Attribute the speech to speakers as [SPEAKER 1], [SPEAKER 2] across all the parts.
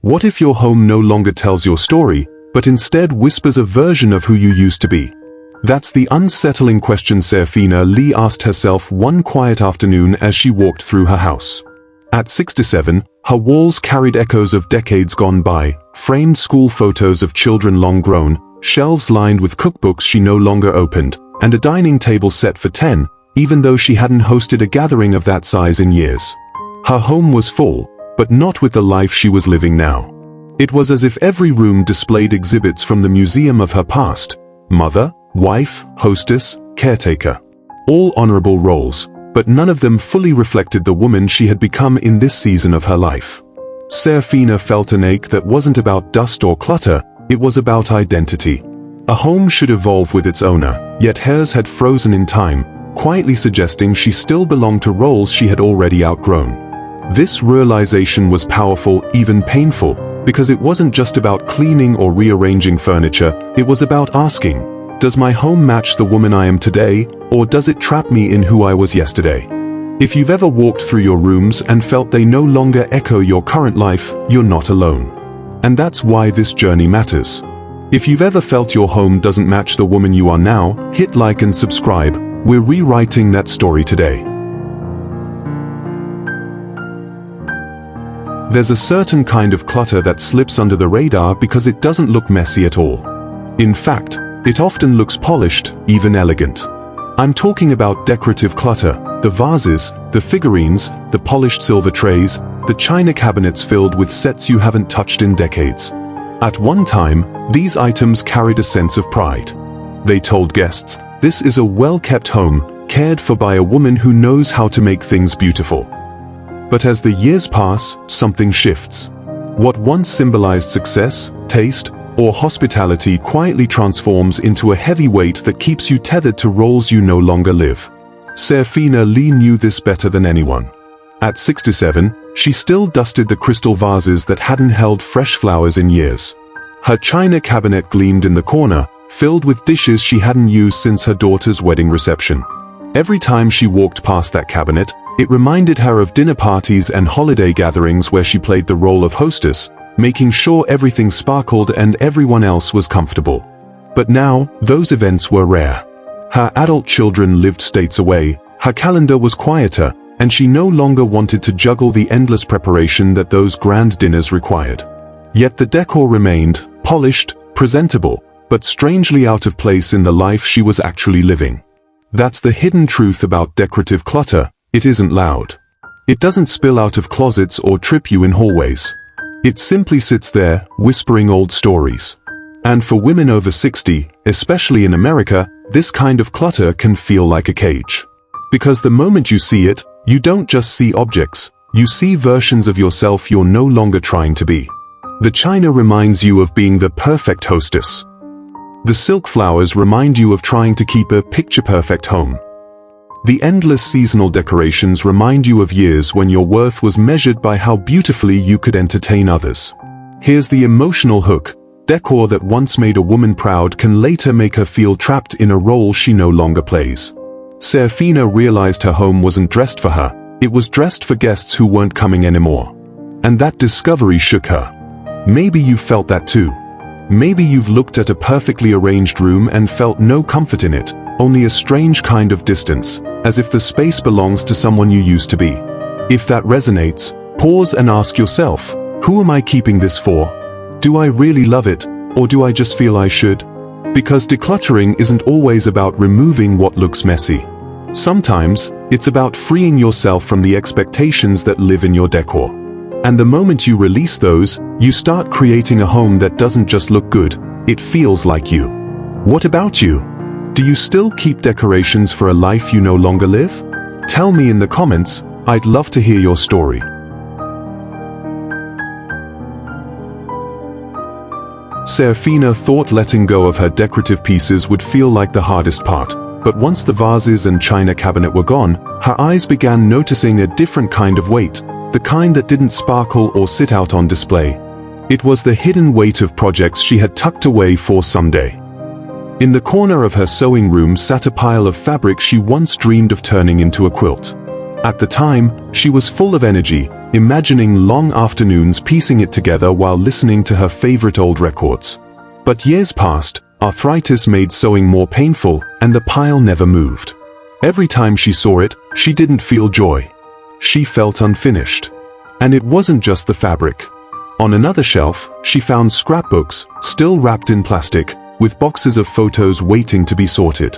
[SPEAKER 1] What if your home no longer tells your story, but instead whispers a version of who you used to be? That's the unsettling question Seraphina Leigh asked herself one quiet afternoon as she walked through her house. At 67, her walls carried echoes of decades gone by, framed school photos of children long grown, shelves lined with cookbooks she no longer opened, and a dining table set for 10, even though she hadn't hosted a gathering of that size in years. Her home was full, but not with the life she was living now. It was as if every room displayed exhibits from the museum of her past: mother, wife, hostess, caretaker. All honorable roles, but none of them fully reflected the woman she had become in this season of her life. Seraphina felt an ache that wasn't about dust or clutter, it was about identity. A home should evolve with its owner, yet hers had frozen in time, quietly suggesting she still belonged to roles she had already outgrown. This realization was powerful, even painful, because it wasn't just about cleaning or rearranging furniture, it was about asking, does my home match the woman I am today, or does it trap me in who I was yesterday? If you've ever walked through your rooms and felt they no longer echo your current life, you're not alone. And that's why this journey matters. If you've ever felt your home doesn't match the woman you are now, hit like and subscribe. We're rewriting that story today. There's a certain kind of clutter that slips under the radar because it doesn't look messy at all. In fact, it often looks polished, even elegant. I'm talking about decorative clutter, the vases, the figurines, the polished silver trays, the china cabinets filled with sets you haven't touched in decades. At one time, these items carried a sense of pride. They told guests, this is a well-kept home, cared for by a woman who knows how to make things beautiful. But as the years pass, something shifts. What once symbolized success, taste, or hospitality quietly transforms into a heavy weight that keeps you tethered to roles you no longer live. Seraphina Leigh knew this better than anyone. At 67, she still dusted the crystal vases that hadn't held fresh flowers in years. Her china cabinet gleamed in the corner, filled with dishes she hadn't used since her daughter's wedding reception. Every time she walked past that cabinet, it reminded her of dinner parties and holiday gatherings where she played the role of hostess, making sure everything sparkled and everyone else was comfortable. But now, those events were rare. Her adult children lived states away, her calendar was quieter, and she no longer wanted to juggle the endless preparation that those grand dinners required. Yet the decor remained, polished, presentable, but strangely out of place in the life she was actually living. That's the hidden truth about decorative clutter. It isn't loud. It doesn't spill out of closets or trip you in hallways. It simply sits there, whispering old stories. And for women over 60, especially in America, this kind of clutter can feel like a cage. Because the moment you see it, you don't just see objects, you see versions of yourself you're no longer trying to be. The china reminds you of being the perfect hostess. The silk flowers remind you of trying to keep a picture-perfect home. The endless seasonal decorations remind you of years when your worth was measured by how beautifully you could entertain others. Here's the emotional hook. Decor that once made a woman proud can later make her feel trapped in a role she no longer plays. Seraphina realized her home wasn't dressed for her, it was dressed for guests who weren't coming anymore. And that discovery shook her. Maybe you felt that too. Maybe you've looked at a perfectly arranged room and felt no comfort in it, only a strange kind of distance, as if the space belongs to someone you used to be. If that resonates, pause and ask yourself, who am I keeping this for? Do I really love it, or do I just feel I should? Because decluttering isn't always about removing what looks messy. Sometimes, it's about freeing yourself from the expectations that live in your decor. And the moment you release those, you start creating a home that doesn't just look good, it feels like you. What about you? Do you still keep decorations for a life you no longer live? Tell me in the comments, I'd love to hear your story. Seraphina thought letting go of her decorative pieces would feel like the hardest part, but once the vases and china cabinet were gone, her eyes began noticing a different kind of weight, the kind that didn't sparkle or sit out on display. It was the hidden weight of projects she had tucked away for someday. In the corner of her sewing room sat a pile of fabric she once dreamed of turning into a quilt. At the time, she was full of energy, imagining long afternoons piecing it together while listening to her favorite old records. But years passed, arthritis made sewing more painful, and the pile never moved. Every time she saw it, she didn't feel joy. She felt unfinished. And it wasn't just the fabric. On another shelf, she found scrapbooks, still wrapped in plastic, with boxes of photos waiting to be sorted.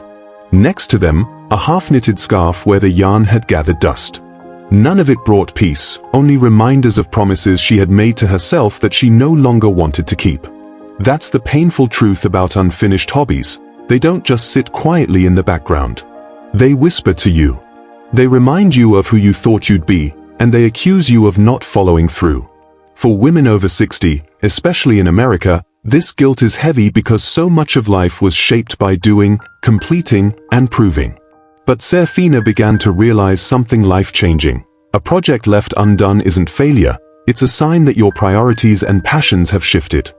[SPEAKER 1] Next to them, a half-knitted scarf where the yarn had gathered dust. None of it brought peace, only reminders of promises she had made to herself that she no longer wanted to keep. That's the painful truth about unfinished hobbies. They don't just sit quietly in the background. They whisper to you. They remind you of who you thought you'd be, and they accuse you of not following through. For women over 60, especially in America, this guilt is heavy because so much of life was shaped by doing, completing, and proving. But Seraphina began to realize something life-changing. A project left undone isn't failure, it's a sign that your priorities and passions have shifted.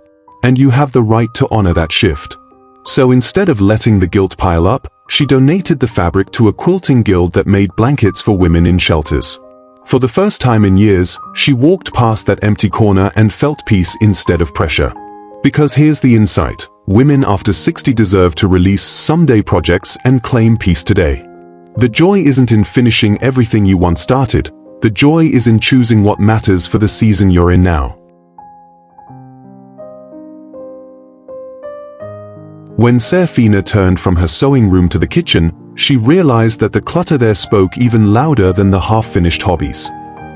[SPEAKER 1] And you have the right to honor that shift. So instead of letting the guilt pile up, she donated the fabric to a quilting guild that made blankets for women in shelters. For the first time in years, she walked past that empty corner and felt peace instead of pressure. Because here's the insight: women after 60 deserve to release someday projects and claim peace today. The joy isn't in finishing everything you once started. The joy is in choosing what matters for the season you're in now. When Seraphina turned from her sewing room to the kitchen, she realized that the clutter there spoke even louder than the half-finished hobbies.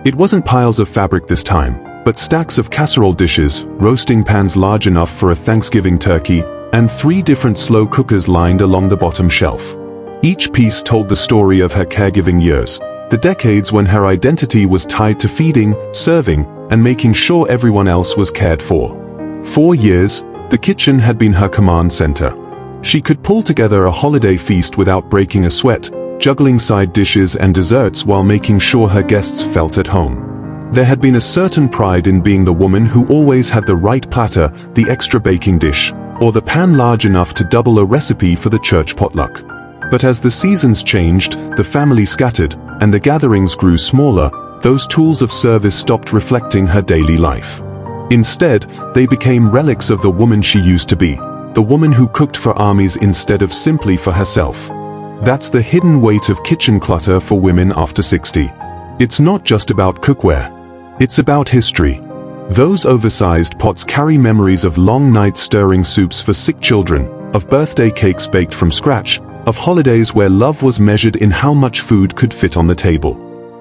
[SPEAKER 1] It wasn't piles of fabric this time, but stacks of casserole dishes, roasting pans large enough for a Thanksgiving turkey, and 3 different slow cookers lined along the bottom shelf. Each piece told the story of her caregiving years, the decades when her identity was tied to feeding, serving, and making sure everyone else was cared for. 4 years, the kitchen had been her command center. She could pull together a holiday feast without breaking a sweat, juggling side dishes and desserts while making sure her guests felt at home. There had been a certain pride in being the woman who always had the right platter, the extra baking dish, or the pan large enough to double a recipe for the church potluck. But as the seasons changed, the family scattered, and the gatherings grew smaller, those tools of service stopped reflecting her daily life. Instead, they became relics of the woman she used to be, the woman who cooked for armies instead of simply for herself. That's the hidden weight of kitchen clutter for women after 60. It's not just about cookware. It's about history. Those oversized pots carry memories of long nights stirring soups for sick children, of birthday cakes baked from scratch, of holidays where love was measured in how much food could fit on the table.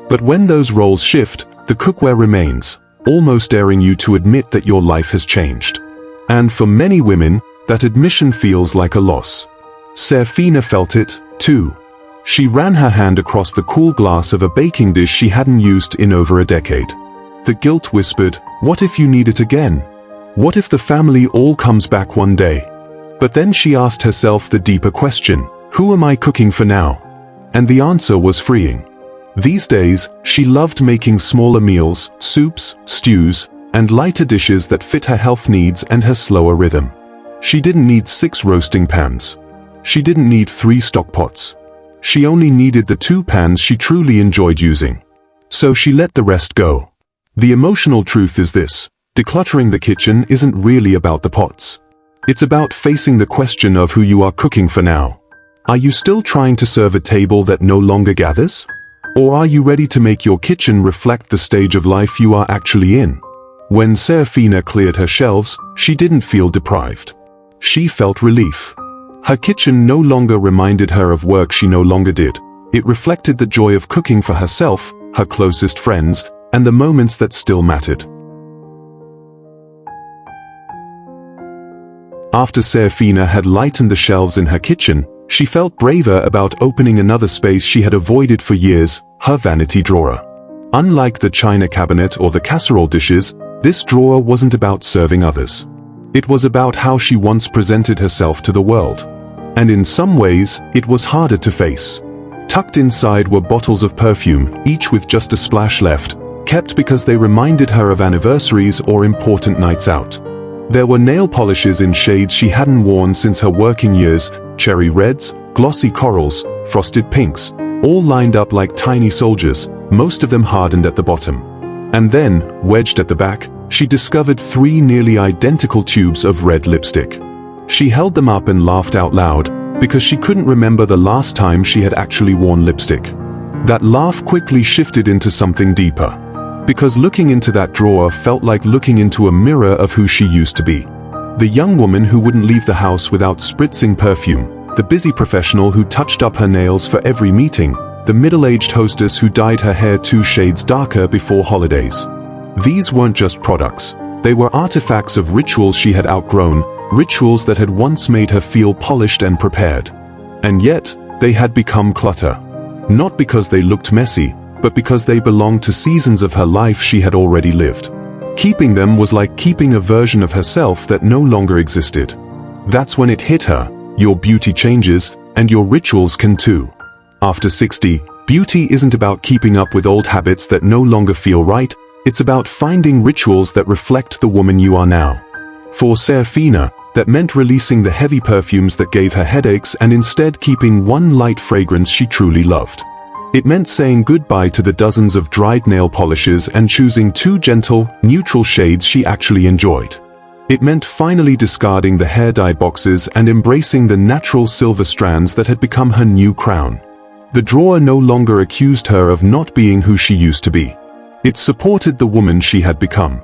[SPEAKER 1] But when those roles shift, the cookware remains, almost daring you to admit that your life has changed. And for many women, that admission feels like a loss. Seraphina felt it, too. She ran her hand across the cool glass of a baking dish she hadn't used in over a decade. The guilt whispered, "What if you need it again? What if the family all comes back one day?" But then she asked herself the deeper question, who am I cooking for now? And the answer was freeing. These days, she loved making smaller meals, soups, stews, and lighter dishes that fit her health needs and her slower rhythm. She didn't need 6 roasting pans. She didn't need 3 stock pots. She only needed the 2 pans she truly enjoyed using. So she let the rest go. The emotional truth is this: decluttering the kitchen isn't really about the pots. It's about facing the question of who you are cooking for now. Are you still trying to serve a table that no longer gathers? Or are you ready to make your kitchen reflect the stage of life you are actually in? When Seraphina cleared her shelves, she didn't feel deprived. She felt relief. Her kitchen no longer reminded her of work she no longer did. It reflected the joy of cooking for herself, her closest friends, and the moments that still mattered. After Seraphina had lightened the shelves in her kitchen, she felt braver about opening another space she had avoided for years, her vanity drawer. Unlike the china cabinet or the casserole dishes, this drawer wasn't about serving others. It was about how she once presented herself to the world. And in some ways, it was harder to face. Tucked inside were bottles of perfume, each with just a splash left, kept because they reminded her of anniversaries or important nights out. There were nail polishes in shades she hadn't worn since her working years, cherry reds, glossy corals, frosted pinks, all lined up like tiny soldiers, most of them hardened at the bottom. And then, wedged at the back, she discovered 3 nearly identical tubes of red lipstick. She held them up and laughed out loud, because she couldn't remember the last time she had actually worn lipstick. That laugh quickly shifted into something deeper. Because looking into that drawer felt like looking into a mirror of who she used to be. The young woman who wouldn't leave the house without spritzing perfume, the busy professional who touched up her nails for every meeting, the middle-aged hostess who dyed her hair 2 shades darker before holidays. These weren't just products. They were artifacts of rituals she had outgrown, rituals that had once made her feel polished and prepared. And yet, they had become clutter. Not because they looked messy, but because they belonged to seasons of her life she had already lived. Keeping them was like keeping a version of herself that no longer existed. That's when it hit her: your beauty changes, and your rituals can too. After 60, beauty isn't about keeping up with old habits that no longer feel right, it's about finding rituals that reflect the woman you are now. For Seraphina, that meant releasing the heavy perfumes that gave her headaches and instead keeping one light fragrance she truly loved. It meant saying goodbye to the dozens of dried nail polishes and choosing 2 gentle, neutral shades she actually enjoyed. It meant finally discarding the hair dye boxes and embracing the natural silver strands that had become her new crown. The drawer no longer accused her of not being who she used to be. It supported the woman she had become.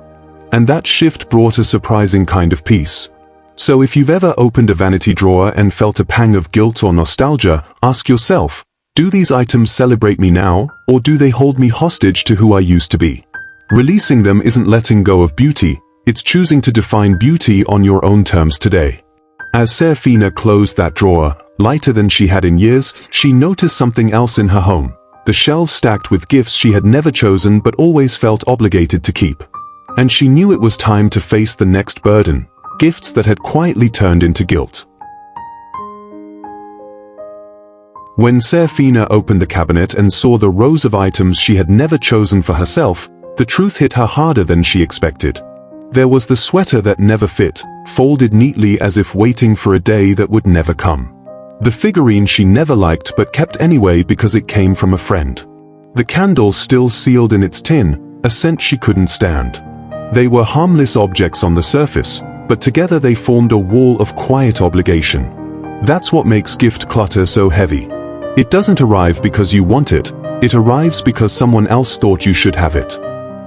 [SPEAKER 1] And that shift brought a surprising kind of peace. So if you've ever opened a vanity drawer and felt a pang of guilt or nostalgia, ask yourself, do these items celebrate me now, or do they hold me hostage to who I used to be? Releasing them isn't letting go of beauty, it's choosing to define beauty on your own terms today. As Seraphina closed that drawer, lighter than she had in years, she noticed something else in her home. The shelves stacked with gifts she had never chosen but always felt obligated to keep. And she knew it was time to face the next burden. Gifts that had quietly turned into guilt. When Seraphina opened the cabinet and saw the rows of items she had never chosen for herself, the truth hit her harder than she expected. There was the sweater that never fit, folded neatly as if waiting for a day that would never come. The figurine she never liked but kept anyway because it came from a friend. The candle still sealed in its tin, a scent she couldn't stand. They were harmless objects on the surface, but together they formed a wall of quiet obligation. That's what makes gift clutter so heavy. It doesn't arrive because you want it, it arrives because someone else thought you should have it.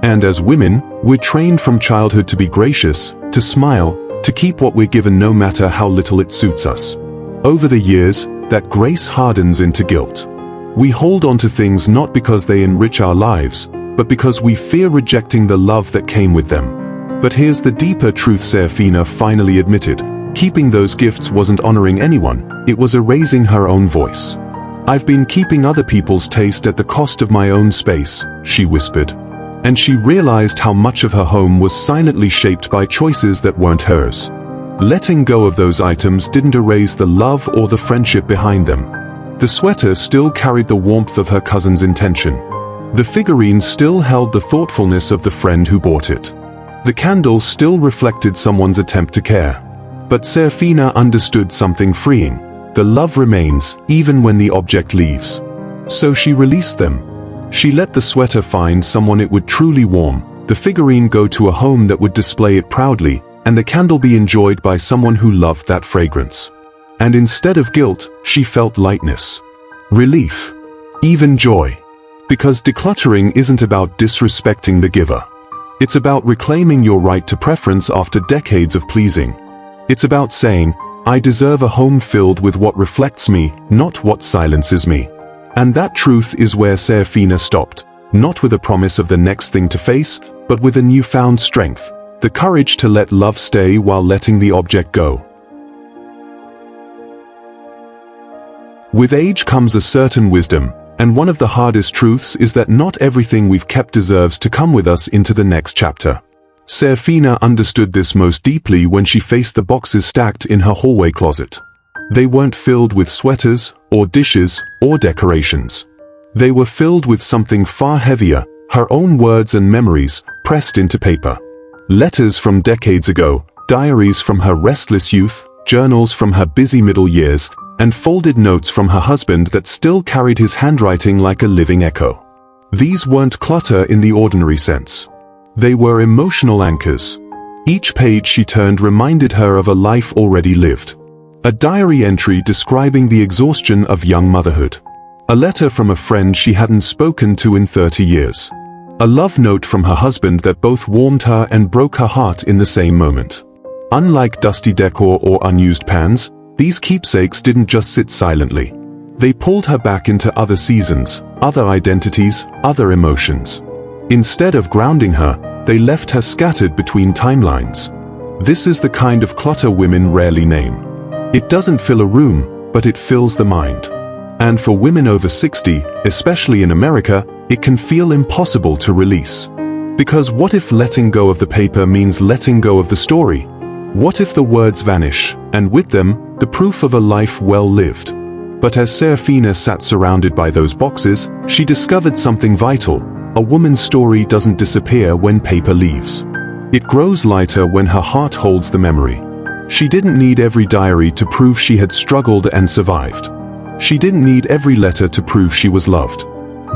[SPEAKER 1] And as women, we're trained from childhood to be gracious, to smile, to keep what we're given no matter how little it suits us. Over the years, that grace hardens into guilt. We hold on to things not because they enrich our lives, but because we fear rejecting the love that came with them. But here's the deeper truth Seraphina finally admitted. Keeping those gifts wasn't honoring anyone, it was erasing her own voice. I've been keeping other people's taste at the cost of my own space, she whispered. And she realized how much of her home was silently shaped by choices that weren't hers. Letting go of those items didn't erase the love or the friendship behind them. The sweater still carried the warmth of her cousin's intention. The figurine still held the thoughtfulness of the friend who bought it. The candle still reflected someone's attempt to care. But Seraphina understood something freeing. The love remains, even when the object leaves. So she released them. She let the sweater find someone it would truly warm, the figurine go to a home that would display it proudly, and the candle be enjoyed by someone who loved that fragrance. And instead of guilt, she felt lightness. Relief. Even joy. Because decluttering isn't about disrespecting the giver. It's about reclaiming your right to preference after decades of pleasing. It's about saying, I deserve a home filled with what reflects me, not what silences me. And that truth is where Seraphina stopped, not with a promise of the next thing to face, but with a newfound strength, the courage to let love stay while letting the object go. With age comes a certain wisdom, and one of the hardest truths is that not everything we've kept deserves to come with us into the next chapter. Seraphina understood this most deeply when she faced the boxes stacked in her hallway closet. They weren't filled with sweaters, or dishes, or decorations. They were filled with something far heavier, her own words and memories, pressed into paper. Letters from decades ago, diaries from her restless youth, journals from her busy middle years, and folded notes from her husband that still carried his handwriting like a living echo. These weren't clutter in the ordinary sense. They were emotional anchors. Each page she turned reminded her of a life already lived. A diary entry describing the exhaustion of young motherhood. A letter from a friend she hadn't spoken to in 30 years. A love note from her husband that both warmed her and broke her heart in the same moment. Unlike dusty decor or unused pans, these keepsakes didn't just sit silently. They pulled her back into other seasons, other identities, other emotions. Instead of grounding her, they left her scattered between timelines. This is the kind of clutter women rarely name. It doesn't fill a room, but it fills the mind. And for women over 60, especially in America, it can feel impossible to release. Because what if letting go of the paper means letting go of the story? What if the words vanish, and with them, the proof of a life well lived? But as Seraphina sat surrounded by those boxes, she discovered something vital. A woman's story doesn't disappear when paper leaves. It grows lighter when her heart holds the memory. She didn't need every diary to prove she had struggled and survived. She didn't need every letter to prove she was loved.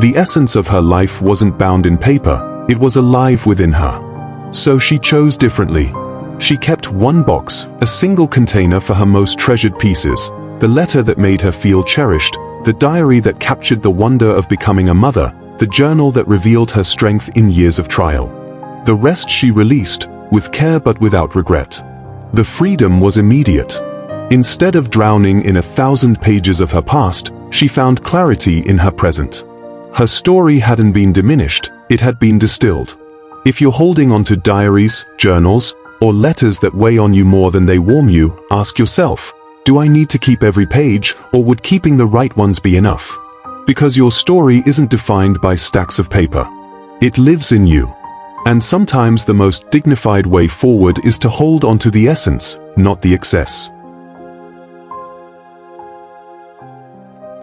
[SPEAKER 1] The essence of her life wasn't bound in paper, it was alive within her. So she chose differently. She kept one box, a single container for her most treasured pieces, the letter that made her feel cherished, the diary that captured the wonder of becoming a mother, the journal that revealed her strength in years of trial. The rest she released, with care but without regret. The freedom was immediate. Instead of drowning in 1,000 pages of her past, she found clarity in her present. Her story hadn't been diminished, it had been distilled. If you're holding on to diaries, journals, or letters that weigh on you more than they warm you, ask yourself, do I need to keep every page, or would keeping the right ones be enough? Because your story isn't defined by stacks of paper. It lives in you. And sometimes the most dignified way forward is to hold on to the essence, not the excess.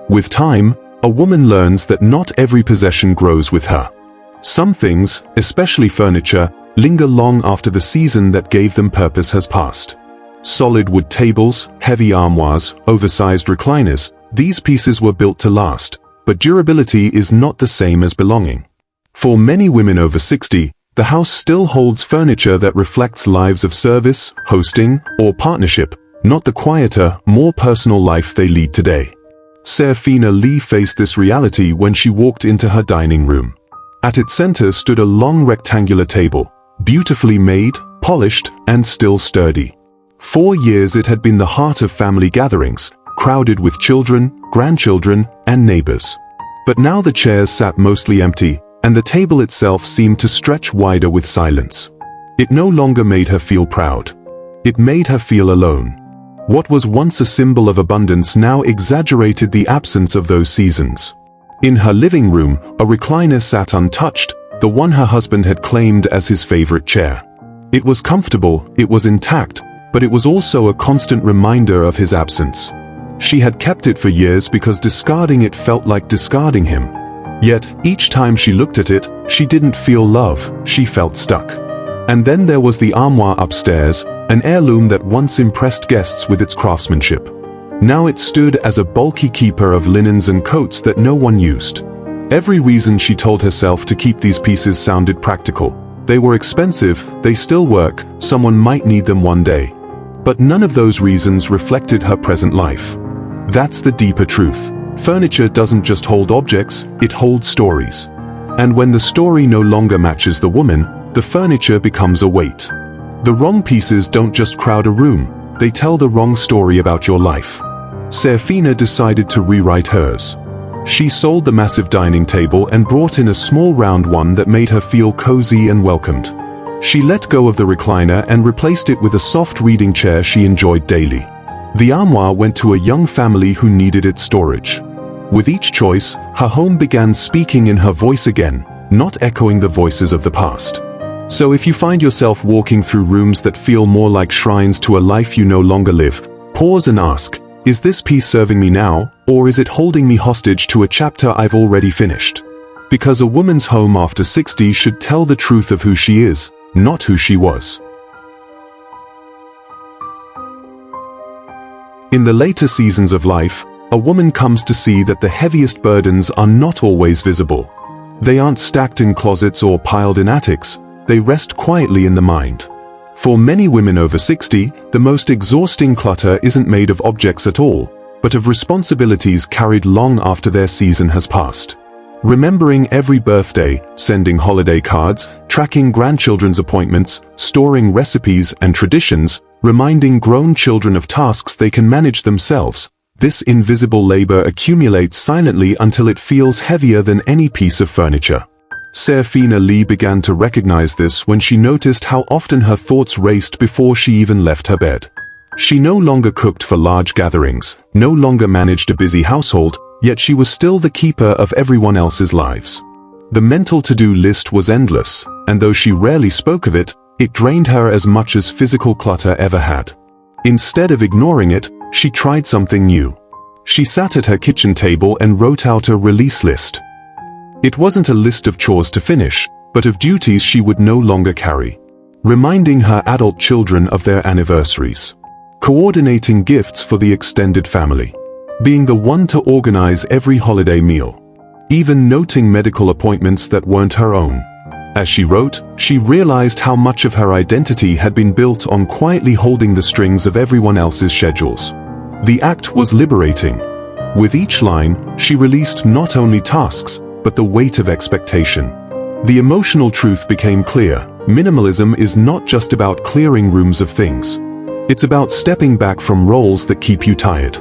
[SPEAKER 1] With time, a woman learns that not every possession grows with her. Some things, especially furniture, linger long after the season that gave them purpose has passed. Solid wood tables, heavy armoires, oversized recliners, these pieces were built to last, but durability is not the same as belonging. For many women over 60, the house still holds furniture that reflects lives of service, hosting, or partnership, not the quieter, more personal life they lead today. Seraphina Leigh faced this reality when she walked into her dining room. At its center stood a long rectangular table, beautifully made, polished, and still sturdy. For years it had been the heart of family gatherings, crowded with children, grandchildren, and neighbors. But now the chairs sat mostly empty, and the table itself seemed to stretch wider with silence. It no longer made her feel proud. It made her feel alone. What was once a symbol of abundance now exaggerated the absence of those seasons. In her living room, a recliner sat untouched, the one her husband had claimed as his favorite chair. It was comfortable, it was intact, but it was also a constant reminder of his absence. She had kept it for years because discarding it felt like discarding him. Yet, each time she looked at it, she didn't feel love, she felt stuck. And then there was the armoire upstairs, an heirloom that once impressed guests with its craftsmanship. Now it stood as a bulky keeper of linens and coats that no one used. Every reason she told herself to keep these pieces sounded practical. They were expensive, they still work, someone might need them one day. But none of those reasons reflected her present life. That's the deeper truth. Furniture doesn't just hold objects, it holds stories. And when the story no longer matches the woman, the furniture becomes a weight. The wrong pieces don't just crowd a room, they tell the wrong story about your life. Seraphina decided to rewrite hers. She sold the massive dining table and brought in a small round one that made her feel cozy and welcomed. She let go of the recliner and replaced it with a soft reading chair she enjoyed daily. The armoire went to a young family who needed its storage. With each choice, her home began speaking in her voice again, not echoing the voices of the past. So if you find yourself walking through rooms that feel more like shrines to a life you no longer live, pause and ask, is this piece serving me now, or is it holding me hostage to a chapter I've already finished? Because a woman's home after 60 should tell the truth of who she is, not who she was. In the later seasons of life, a woman comes to see that the heaviest burdens are not always visible. They aren't stacked in closets or piled in attics, they rest quietly in the mind. For many women over 60, the most exhausting clutter isn't made of objects at all, but of responsibilities carried long after their season has passed. Remembering every birthday, sending holiday cards, tracking grandchildren's appointments, storing recipes and traditions, reminding grown children of tasks they can manage themselves. This invisible labor accumulates silently until it feels heavier than any piece of furniture. Seraphina Leigh began to recognize this when she noticed how often her thoughts raced before she even left her bed. She no longer cooked for large gatherings, no longer managed a busy household, yet she was still the keeper of everyone else's lives. The mental to-do list was endless, and though she rarely spoke of it, it drained her as much as physical clutter ever had. Instead of ignoring it, she tried something new. She sat at her kitchen table and wrote out a release list. It wasn't a list of chores to finish, but of duties she would no longer carry. Reminding her adult children of their anniversaries. Coordinating gifts for the extended family. Being the one to organize every holiday meal. Even noting medical appointments that weren't her own. As she wrote, she realized how much of her identity had been built on quietly holding the strings of everyone else's schedules. The act was liberating. With each line, she released not only tasks, but the weight of expectation. The emotional truth became clear. Minimalism is not just about clearing rooms of things. It's about stepping back from roles that keep you tired.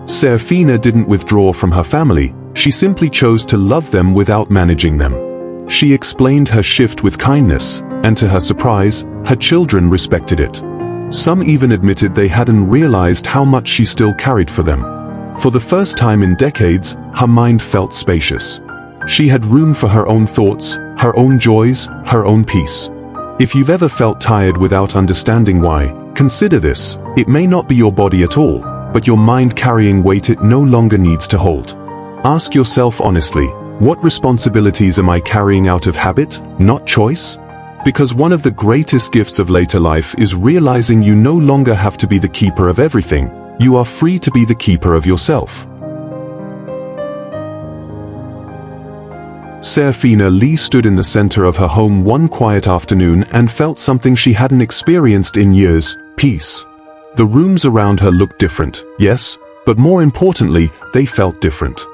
[SPEAKER 1] Seraphina didn't withdraw from her family, she simply chose to love them without managing them. She explained her shift with kindness, and to her surprise, her children respected it. Some even admitted they hadn't realized how much she still carried for them. For the first time in decades, her mind felt spacious. She had room for her own thoughts, her own joys, her own peace. If you've ever felt tired without understanding why, consider this. It may not be your body at all, but your mind carrying weight it no longer needs to hold. Ask yourself honestly, what responsibilities am I carrying out of habit, not choice? Because one of the greatest gifts of later life is realizing you no longer have to be the keeper of everything, you are free to be the keeper of yourself. Seraphina Leigh stood in the center of her home one quiet afternoon and felt something she hadn't experienced in years: peace. The rooms around her looked different, yes, but more importantly, they felt different.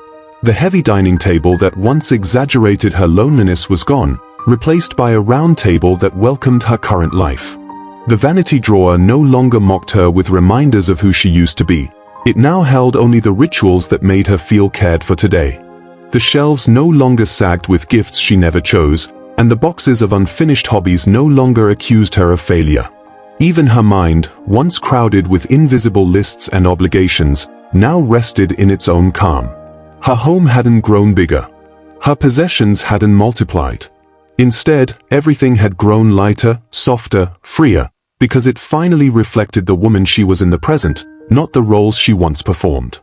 [SPEAKER 1] The heavy dining table that once exaggerated her loneliness was gone, replaced by a round table that welcomed her current life. The vanity drawer no longer mocked her with reminders of who she used to be. It now held only the rituals that made her feel cared for today. The shelves no longer sagged with gifts she never chose, and the boxes of unfinished hobbies no longer accused her of failure. Even her mind, once crowded with invisible lists and obligations, now rested in its own calm. Her home hadn't grown bigger. Her possessions hadn't multiplied. Instead, everything had grown lighter, softer, freer, because it finally reflected the woman she was in the present, not the roles she once performed.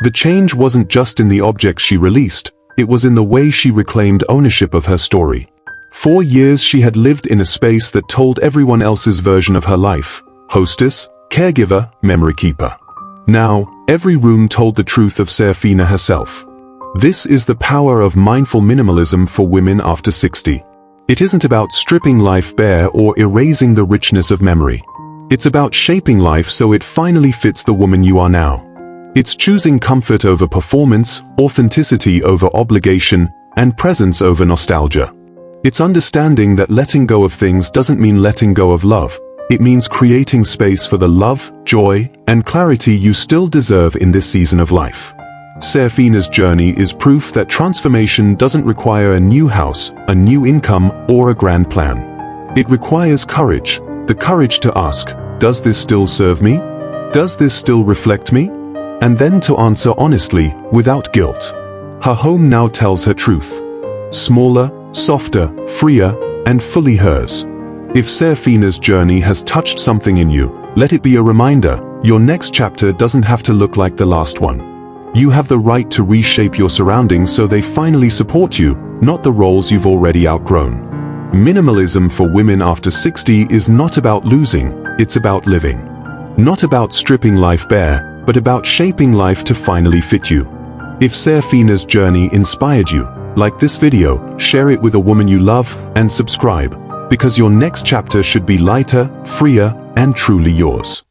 [SPEAKER 1] The change wasn't just in the objects she released, it was in the way she reclaimed ownership of her story. For years she had lived in a space that told everyone else's version of her life: hostess, caregiver, memory keeper. Now, every room told the truth of Seraphina herself. This is the power of mindful minimalism for women after 60. It isn't about stripping life bare or erasing the richness of memory. It's about shaping life so it finally fits the woman you are now. It's choosing comfort over performance, authenticity over obligation, and presence over nostalgia. It's understanding that letting go of things doesn't mean letting go of love. It means creating space for the love, joy, and clarity you still deserve in this season of life. Seraphina's journey is proof that transformation doesn't require a new house, a new income, or a grand plan. It requires courage, the courage to ask, does this still serve me? Does this still reflect me? And then to answer honestly, without guilt. Her home now tells her truth. Smaller, softer, freer, and fully hers. If Seraphina's journey has touched something in you, let it be a reminder, your next chapter doesn't have to look like the last one. You have the right to reshape your surroundings so they finally support you, not the roles you've already outgrown. Minimalism for women after 60 is not about losing, it's about living. Not about stripping life bare, but about shaping life to finally fit you. If Seraphina's journey inspired you, like this video, share it with a woman you love, and subscribe. because your next chapter should be lighter, freer, and truly yours.